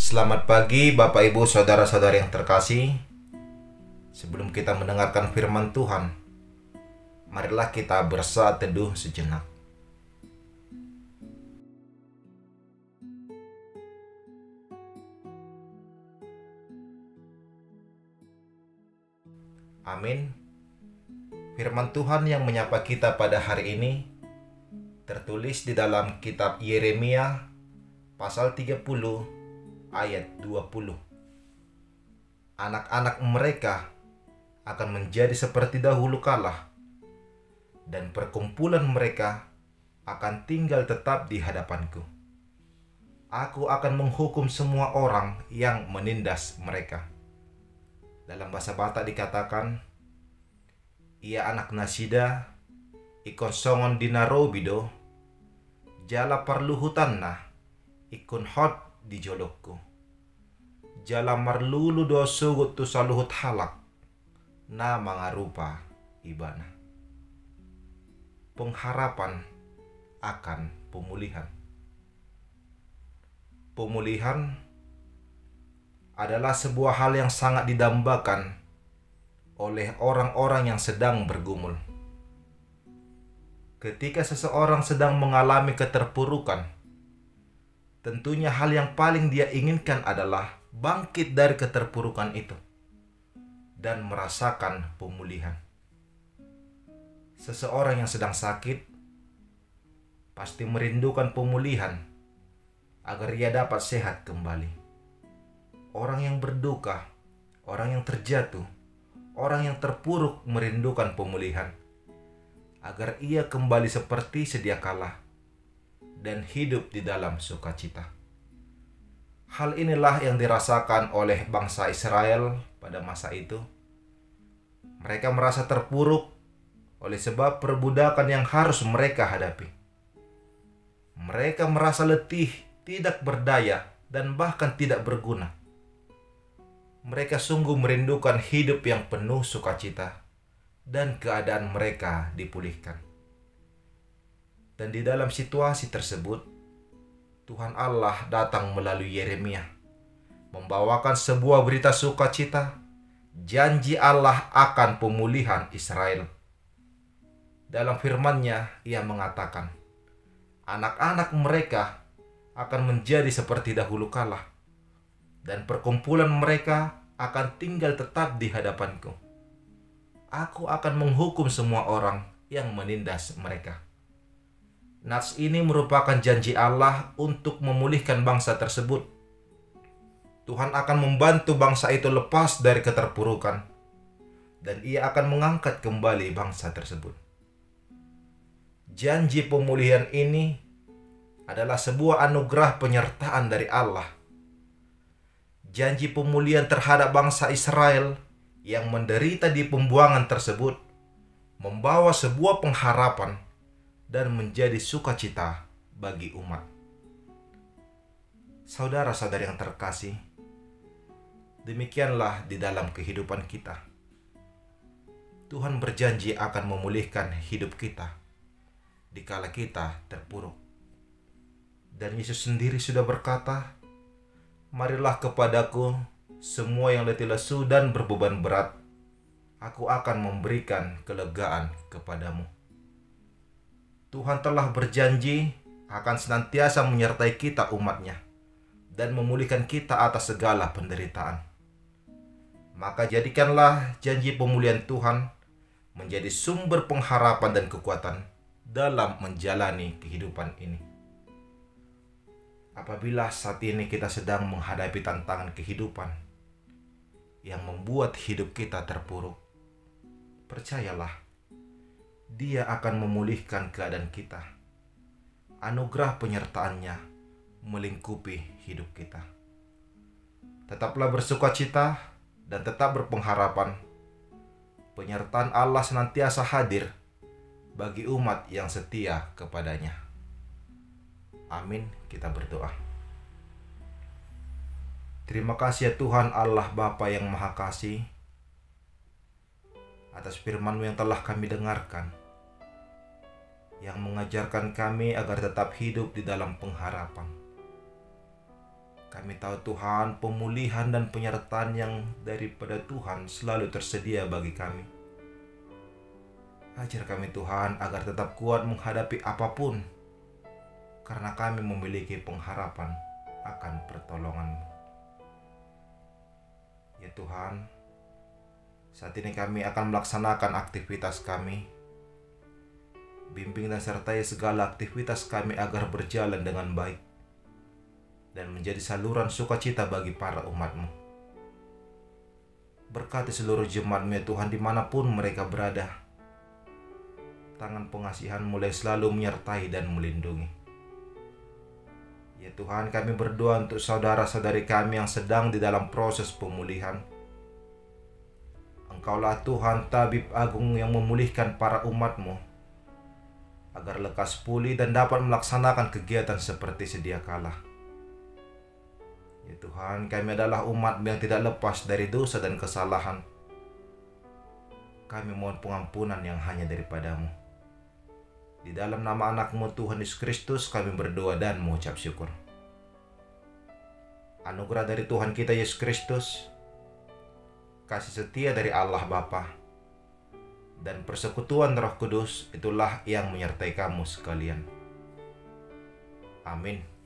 Selamat pagi Bapak Ibu Saudara-saudara yang terkasih. Sebelum kita mendengarkan firman Tuhan, marilah kita bersaat teduh sejenak. Amin. Firman Tuhan yang menyapa kita pada hari ini tertulis di dalam kitab Yeremia pasal 30 ayat 20. Anak-anak mereka akan menjadi seperti dahulu kala, dan perkumpulan mereka akan tinggal tetap di hadapanku. Aku akan menghukum semua orang yang menindas mereka. Dalam bahasa Batak dikatakan, ia anak nasida, ikon songon dinarobido, jala parluhutanna, ikon hot di jolokku. Jala marlulu do sugut tu saluhut halak, na mangarupa ibana. Pengharapan akan pemulihan. Pemulihan adalah sebuah hal yang sangat didambakan oleh orang-orang yang sedang bergumul. Ketika seseorang sedang mengalami keterpurukan, tentunya hal yang paling dia inginkan adalah bangkit dari keterpurukan itu dan merasakan pemulihan. Seseorang yang sedang sakit pasti merindukan pemulihan agar ia dapat sehat kembali. Orang yang berduka, orang yang terjatuh, orang yang terpuruk merindukan pemulihan agar ia kembali seperti sedia kala dan hidup di dalam sukacita. Hal inilah yang dirasakan oleh bangsa Israel pada masa itu. Mereka merasa terpuruk oleh sebab perbudakan yang harus mereka hadapi. Mereka merasa letih, tidak berdaya, dan bahkan tidak berguna. Mereka sungguh merindukan hidup yang penuh sukacita dan keadaan mereka dipulihkan. Dan di dalam situasi tersebut, Tuhan Allah datang melalui Yeremia, membawakan sebuah berita sukacita, janji Allah akan pemulihan Israel. Dalam firman-Nya, Ia mengatakan, anak-anak mereka akan menjadi seperti dahulu kala, dan perkumpulan mereka akan tinggal tetap di hadapanku. Aku akan menghukum semua orang yang menindas mereka. Nats ini merupakan janji Allah untuk memulihkan bangsa tersebut. Tuhan akan membantu bangsa itu lepas dari keterpurukan, dan Ia akan mengangkat kembali bangsa tersebut. Janji pemulihan ini adalah sebuah anugerah penyertaan dari Allah. Janji pemulihan terhadap bangsa Israel yang menderita di pembuangan tersebut membawa sebuah pengharapan dan menjadi sukacita bagi umat. Saudara-saudari yang terkasih, demikianlah di dalam kehidupan kita. Tuhan berjanji akan memulihkan hidup kita dikala kita terpuruk. Dan Yesus sendiri sudah berkata, marilah kepadaku semua yang letih lesu dan berbeban berat, aku akan memberikan kelegaan kepadamu. Tuhan telah berjanji akan senantiasa menyertai kita umat-Nya dan memulihkan kita atas segala penderitaan. Maka jadikanlah janji pemulihan Tuhan menjadi sumber pengharapan dan kekuatan dalam menjalani kehidupan ini. Apabila saat ini kita sedang menghadapi tantangan kehidupan yang membuat hidup kita terpuruk, percayalah, Dia akan memulihkan keadaan kita. Anugerah penyertaan-Nya melingkupi hidup kita. Tetaplah bersukacita dan tetap berpengharapan. Penyertaan Allah senantiasa hadir bagi umat yang setia kepadanya. Amin. Kita berdoa. Terima kasih ya Tuhan Allah Bapa yang Maha Kasih, atas firman-Mu yang telah kami dengarkan, yang mengajarkan kami agar tetap hidup di dalam pengharapan. Kami tahu Tuhan, pemulihan dan penyertaan yang daripada Tuhan selalu tersedia bagi kami. Ajar kami Tuhan agar tetap kuat menghadapi apapun, karena kami memiliki pengharapan akan pertolongan-Mu. Ya Tuhan, saat ini kami akan melaksanakan aktivitas kami. Bimbing dan sertai segala aktivitas kami agar berjalan dengan baik dan menjadi saluran sukacita bagi para umat-Mu. Berkati seluruh jemaat-Mu ya Tuhan dimanapun mereka berada. Tangan pengasihan mulai selalu menyertai dan melindungi. Ya Tuhan, kami berdoa untuk saudara-saudari kami yang sedang di dalam proses pemulihan. Engkaulah Tuhan tabib agung yang memulihkan para umat-Mu agar lekas pulih dan dapat melaksanakan kegiatan seperti sedia kala. Ya Tuhan, kami adalah umat yang tidak lepas dari dosa dan kesalahan. Kami mohon pengampunan yang hanya daripada-Mu. Di dalam nama anak-Mu Tuhan Yesus Kristus kami berdoa dan mengucap syukur. Anugerah dari Tuhan kita Yesus Kristus, kasih setia dari Allah Bapa, dan persekutuan Roh Kudus itulah yang menyertai kamu sekalian. Amin.